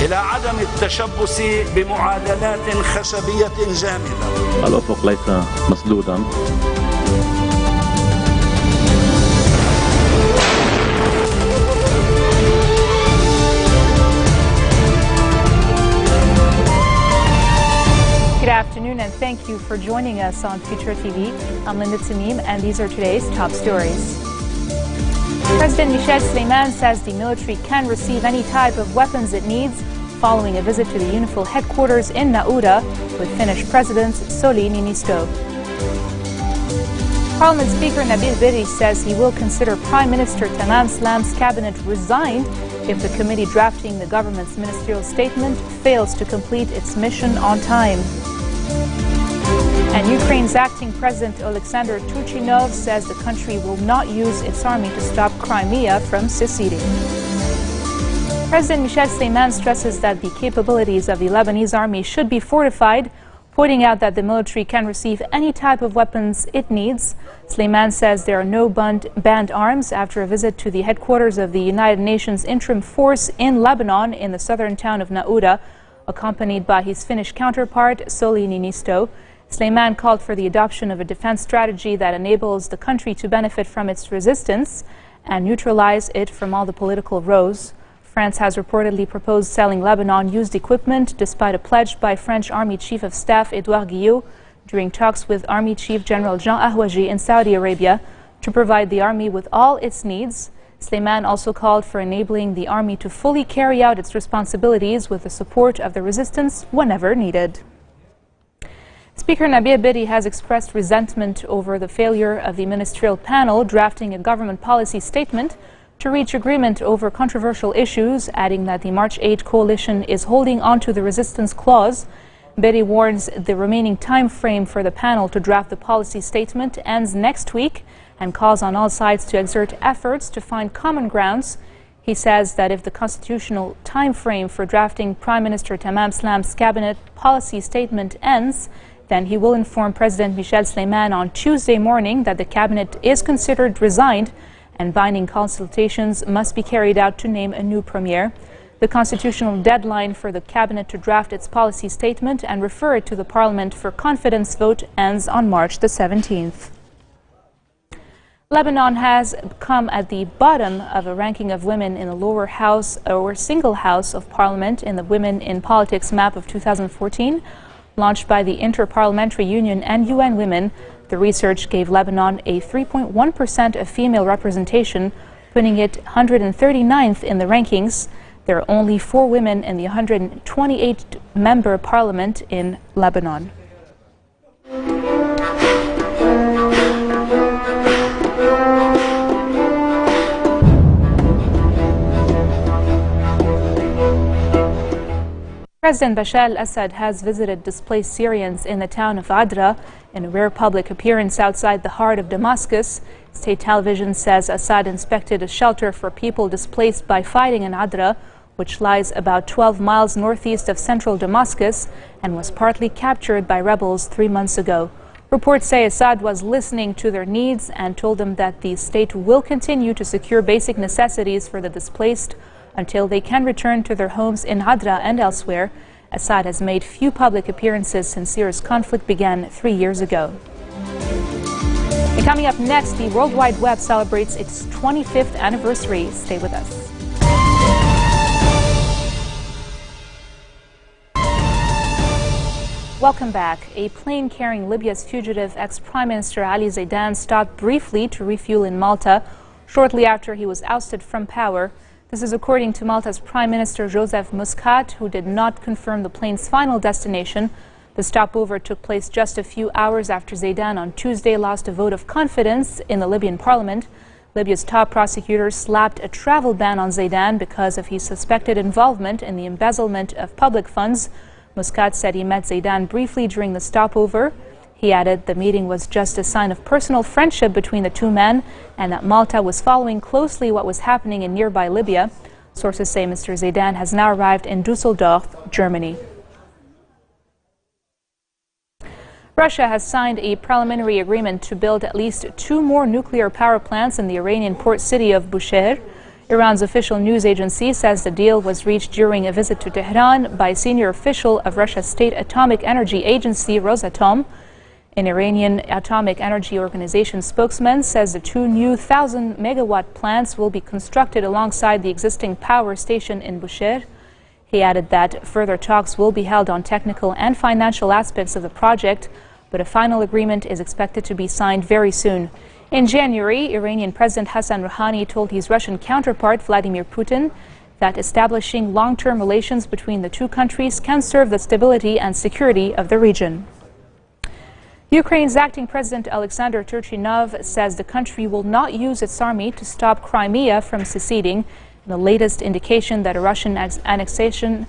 إلى عدم التشبث بمعادلات خشبية جامدة. الأفق ليس مسدودا. Good afternoon and thank you for joining us on FutureTV. I'm Linda Tamim and these are today's top stories. President Michel Sleiman says the military can receive any type of weapons it needs following a visit to the UNIFIL headquarters in Naouda with Finnish President Sauli Niinisto. Parliament Speaker Nabil Berri says he will consider Prime Minister Tamam Slam's cabinet resigned if the committee drafting the government's ministerial statement fails to complete its mission on time. And Ukraine's acting president Alexander Turchinov says the country will not use its army to stop Crimea from seceding. President Michel Sleiman stresses that the capabilities of the Lebanese army should be fortified, pointing out that the military can receive any type of weapons it needs. Sleiman says there are no banned arms after a visit to the headquarters of the United Nations Interim Force in Lebanon in the southern town of Naouda, accompanied by his Finnish counterpart Sauli Niinisto. Sleiman called for the adoption of a defense strategy that enables the country to benefit from its resistance and neutralize it from all the political rows. France has reportedly proposed selling Lebanon used equipment despite a pledge by French Army Chief of Staff Edouard Guillot during talks with Army Chief General Jean Ahwaji in Saudi Arabia to provide the army with all its needs. Sleiman also called for enabling the army to fully carry out its responsibilities with the support of the resistance whenever needed. Speaker Nabil Berri has expressed resentment over the failure of the ministerial panel drafting a government policy statement to reach agreement over controversial issues, adding that the March 8 coalition is holding on to the resistance clause. Berri warns the remaining time frame for the panel to draft the policy statement ends next week and calls on all sides to exert efforts to find common grounds. He says that if the constitutional time frame for drafting Prime Minister Tamam Slam's cabinet policy statement ends, then he will inform President Michel Sleiman on Tuesday morning that the cabinet is considered resigned and binding consultations must be carried out to name a new premier. The constitutional deadline for the cabinet to draft its policy statement and refer it to the parliament for confidence vote ends on March the 17th. Lebanon has come at the bottom of a ranking of women in the lower house or single house of parliament in the Women in Politics map of 2014. Launched by the Inter-Parliamentary Union and UN Women, the research gave Lebanon a 3.1% of female representation, putting it 139th in the rankings. There are only 4 women in the 128-member parliament in Lebanon. President Bashar al-Assad has visited displaced Syrians in the town of Adra in a rare public appearance outside the heart of Damascus. State television says Assad inspected a shelter for people displaced by fighting in Adra, which lies about 12 miles northeast of central Damascus and was partly captured by rebels 3 months ago. Reports say Assad was listening to their needs and told them that the state will continue to secure basic necessities for the displaced until they can return to their homes in Adra and elsewhere. Assad has made few public appearances since Syria's conflict began 3 years ago. And coming up next, the World Wide Web celebrates its 25th anniversary. Stay with us. Welcome back. A plane carrying Libya's fugitive ex-Prime Minister Ali Zaidan stopped briefly to refuel in Malta shortly after he was ousted from power. This is according to Malta's Prime Minister Joseph Muscat, who did not confirm the plane's final destination. The stopover took place just a few hours after Zaidan on Tuesday lost a vote of confidence in the Libyan parliament. Libya's top prosecutor slapped a travel ban on Zaidan because of his suspected involvement in the embezzlement of public funds. Muscat said he met Zaidan briefly during the stopover. He added the meeting was just a sign of personal friendship between the two men and that Malta was following closely what was happening in nearby Libya. Sources say Mr. Zaidan has now arrived in Dusseldorf, Germany. Russia has signed a preliminary agreement to build at least 2 more nuclear power plants in the Iranian port city of Bushehr. Iran's official news agency says the deal was reached during a visit to Tehran by a senior official of Russia's state atomic energy agency, Rosatom. An Iranian Atomic Energy Organization spokesman says the two new 1,000-megawatt plants will be constructed alongside the existing power station in Bushehr. He added that further talks will be held on technical and financial aspects of the project, but a final agreement is expected to be signed very soon. In January, Iranian President Hassan Rouhani told his Russian counterpart Vladimir Putin that establishing long-term relations between the two countries can serve the stability and security of the region. Ukraine's acting president Alexander Turchinov says the country will not use its army to stop Crimea from seceding, the latest indication that a Russian annexation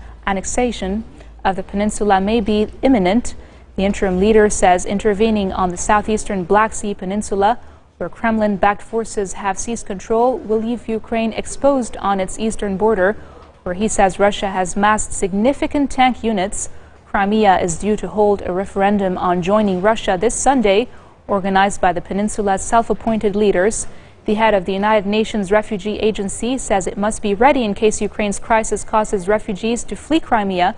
of the peninsula may be imminent. The interim leader says intervening on the southeastern Black Sea Peninsula, where Kremlin-backed forces have seized control, will leave Ukraine exposed on its eastern border, where he says Russia has massed significant tank units. Crimea is due to hold a referendum on joining Russia this Sunday, organized by the peninsula's self-appointed leaders. The head of the United Nations Refugee Agency says it must be ready in case Ukraine's crisis causes refugees to flee Crimea.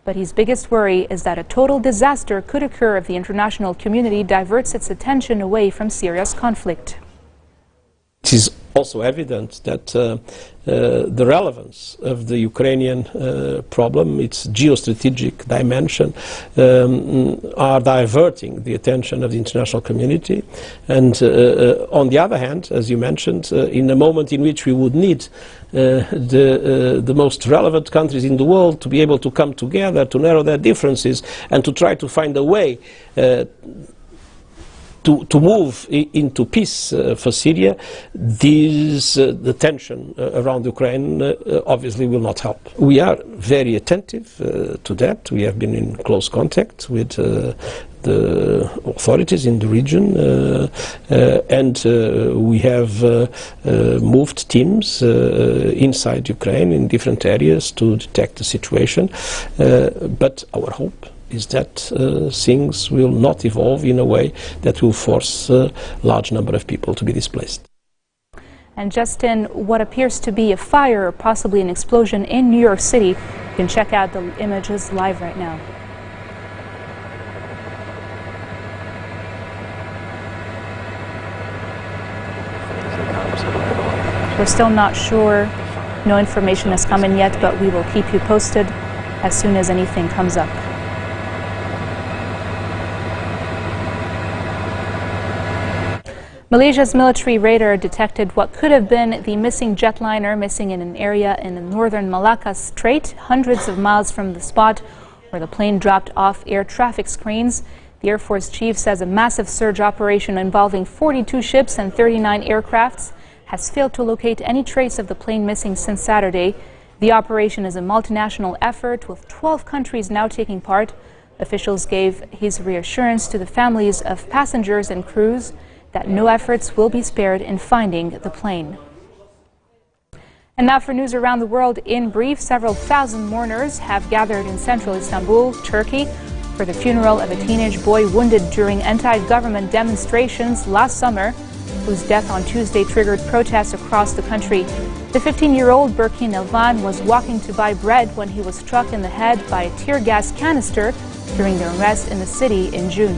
But his biggest worry is that a total disaster could occur if the international community diverts its attention away from Syria's conflict. It is also evident that the relevance of the Ukrainian problem, its geostrategic dimension, are diverting the attention of the international community. And on the other hand, as you mentioned, in a moment in which we would need the most relevant countries in the world to be able to come together, to narrow their differences, and to try to find a way to move into peace for Syria, the tension around Ukraine obviously will not help. We are very attentive to that. We have been in close contact with the authorities in the region, and we have moved teams inside Ukraine in different areas to detect the situation. But our hope is that things will not evolve in a way that will force a large number of people to be displaced. And just in what appears to be a fire or possibly an explosion in New York City, you can check out the images live right now. We're still not sure. No information has come in yet, but we will keep you posted as soon as anything comes up. Malaysia's military radar detected what could have been the missing jetliner missing in an area in the northern Malacca Strait, hundreds of miles from the spot where the plane dropped off air traffic screens. The Air Force chief says a massive search operation involving 42 ships and 39 aircrafts has failed to locate any trace of the plane missing since Saturday. The operation is a multinational effort with 12 countries now taking part. Officials gave his reassurance to the families of passengers and crews that no efforts will be spared in finding the plane. And now for news around the world in brief. Several thousand mourners have gathered in central Istanbul, Turkey, for the funeral of a teenage boy wounded during anti-government demonstrations last summer, whose death on Tuesday triggered protests across the country. The 15-year-old Berkin Elvan was walking to buy bread when he was struck in the head by a tear gas canister during the arrest in the city in June.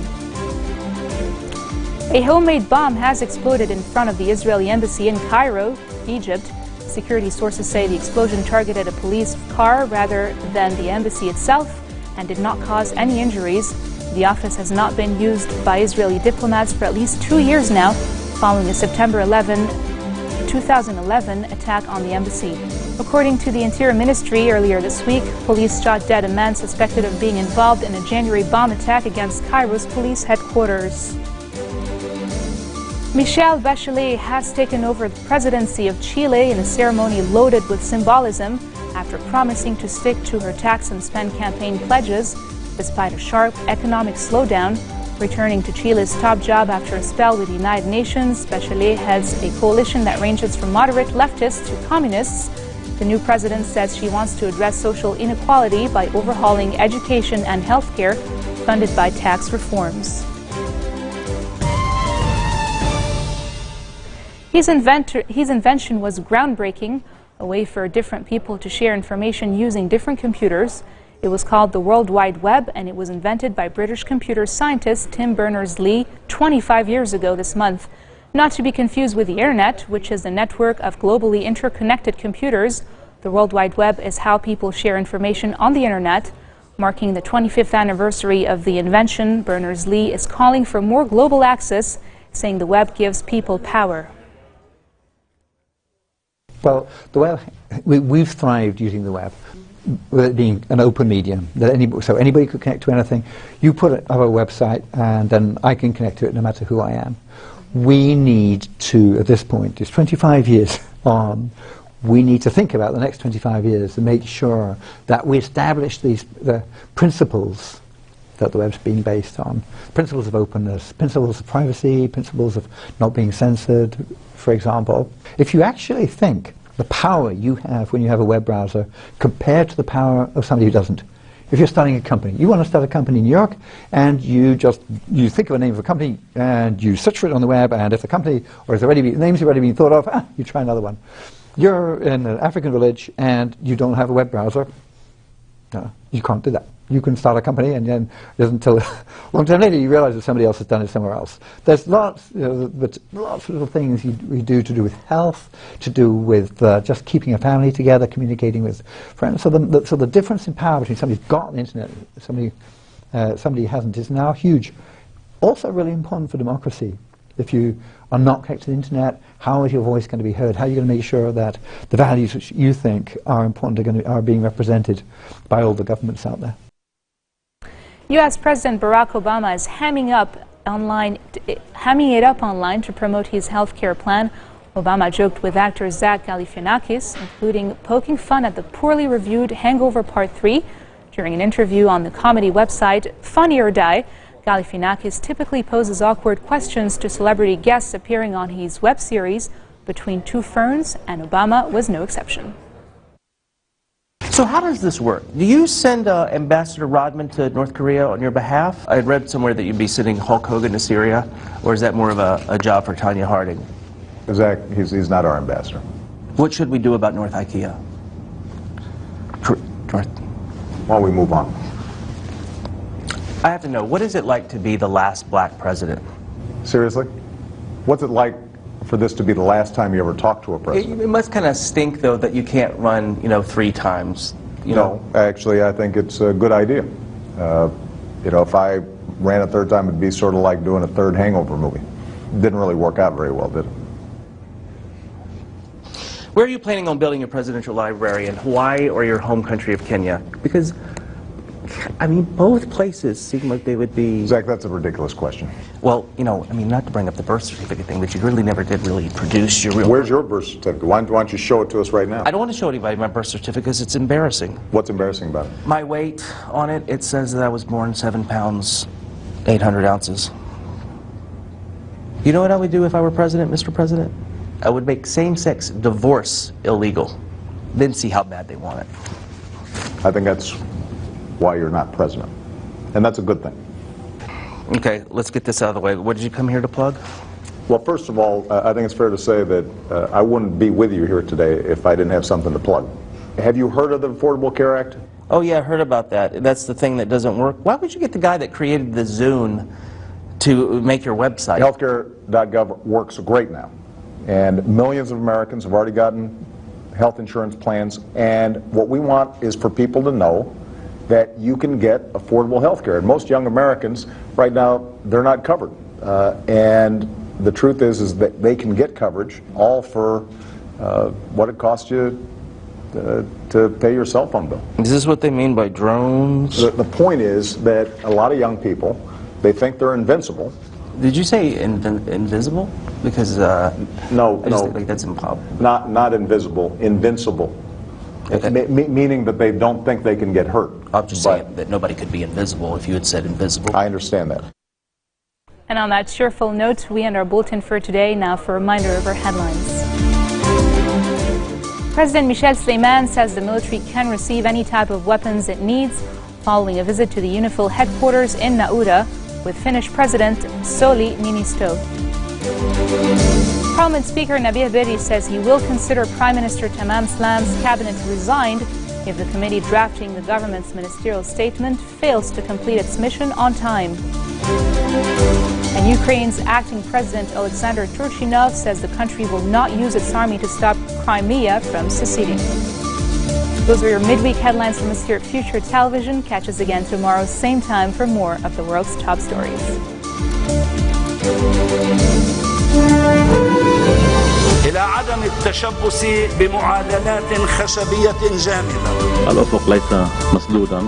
A homemade bomb has exploded in front of the Israeli embassy in Cairo, Egypt. Security sources say the explosion targeted a police car rather than the embassy itself and did not cause any injuries. The office has not been used by Israeli diplomats for at least 2 years now, following a September 2011 attack on the embassy. According to the Interior Ministry, earlier this week, police shot dead a man suspected of being involved in a January bomb attack against Cairo's police headquarters. Michelle Bachelet has taken over the presidency of Chile in a ceremony loaded with symbolism after promising to stick to her tax and spend campaign pledges despite a sharp economic slowdown. Returning to Chile's top job after a spell with the United Nations, Bachelet heads a coalition that ranges from moderate leftists to communists. The new president says she wants to address social inequality by overhauling education and healthcare funded by tax reforms. His invention was groundbreaking, a way for different people to share information using different computers. It was called the World Wide Web, and it was invented by British computer scientist Tim Berners-Lee 25 years ago this month. Not to be confused with the Internet, which is a network of globally interconnected computers. The World Wide Web is how people share information on the Internet. Marking the 25th anniversary of the invention, Berners-Lee is calling for more global access, saying the web gives people power. Well, the web, we've thrived using the web, with it being an open medium, so anybody could connect to anything. You put it on a website and then I can connect to it no matter who I am. We need to, at this point, it's 25 years on, we need to think about the next 25 years to make sure that we establish the principles that the web's being based on. Principles of openness, principles of privacy, principles of not being censored, for example. If you actually think the power you have when you have a web browser compared to the power of somebody who doesn't. If you're starting a company, you want to start a company in New York, and you think of a name of a company, and you search for it on the web, and if the company, or if the name's already been thought of, you try another one. You're in an African village, and you don't have a web browser. No, you can't do that. You can start a company, and then it isn't until a long time later you realize that somebody else has done it somewhere else. There's lots, lots of little things we do to do with health, to do with just keeping a family together, communicating with friends. So the difference in power between somebody who's got the internet and somebody who hasn't is now huge. Also really important for democracy. If you are not connected to the internet, how is your voice going to be heard? How are you going to make sure that the values which you think are important are being represented by all the governments out there? U.S. President Barack Obama is hamming it up online to promote his health care plan. Obama joked with actor Zach Galifianakis, including poking fun at the poorly reviewed Hangover Part 3. During an interview on the comedy website Funny or Die, Galifianakis typically poses awkward questions to celebrity guests appearing on his web series Between Two Ferns, and Obama was no exception. So how does this work? Do you send Ambassador Rodman to North Korea on your behalf? I had read somewhere that you'd be sending Hulk Hogan to Syria, or is that more of a job for Tanya Harding? Zach, he's not our ambassador. What should we do about North IKEA? North. Why don't we move on? I have to know, what is it like to be the last black president? Seriously? What's it like for this to be the last time you ever talked to a president? It must kind of stink, though, that you can't run, 3 times. No, actually, I think it's a good idea. If I ran a third time, it'd be sort of like doing a third Hangover movie. Didn't really work out very well, did it? Where are you planning on building your presidential library, in Hawaii or your home country of Kenya? Because, both places seem like they would be... Zach, that's a ridiculous question. Well, not to bring up the birth certificate thing, but you really never did really produce your real... Where's your birth certificate? Why don't you show it to us right now? I don't want to show anybody my birth certificate because it's embarrassing. What's embarrassing about it? My weight on it, it says that I was born 7 pounds, 800 ounces. You know what I would do if I were president, Mr. President? I would make same-sex divorce illegal, then see how bad they want it. I think that's why you're not president. And that's a good thing. Okay, let's get this out of the way. What did you come here to plug? Well, first of all, I think it's fair to say that I wouldn't be with you here today if I didn't have something to plug. Have you heard of the Affordable Care Act? Oh yeah, I heard about that. That's the thing that doesn't work. Why would you get the guy that created the Zune to make your website? Healthcare.gov works great now. And millions of Americans have already gotten health insurance plans. And what we want is for people to know that you can get affordable health care. And most young Americans, right now, they're not covered. And the truth is that they can get coverage, all for what it costs you to pay your cell phone bill. Is this what they mean by drones? The point is that a lot of young people, they think they're invincible. Did you say invisible? Because no, I just think like that's impossible. Not invisible, invincible. Okay. Meaning that they don't think they can get hurt. I'm just saying that nobody could be invisible if you had said invisible. I understand that. And on that cheerful note, we end our bulletin for today. Now for a reminder of our headlines. President Michel Sleiman says the military can receive any type of weapons it needs, following a visit to the UNIFIL headquarters in Naura with Finnish President Sauli Niinistö. Parliament Speaker Nabih Berri says he will consider Prime Minister Tamam Slam's cabinet resigned if the committee drafting the government's ministerial statement fails to complete its mission on time. And Ukraine's acting president Alexander Turchinov says the country will not use its army to stop Crimea from seceding. Those were your midweek headlines from us here at Future Television. Catch us again tomorrow, same time, for more of the world's top stories. إلى عدم التشبث بمعادلات خشبية جامدة. الأفق ليس مسدودا.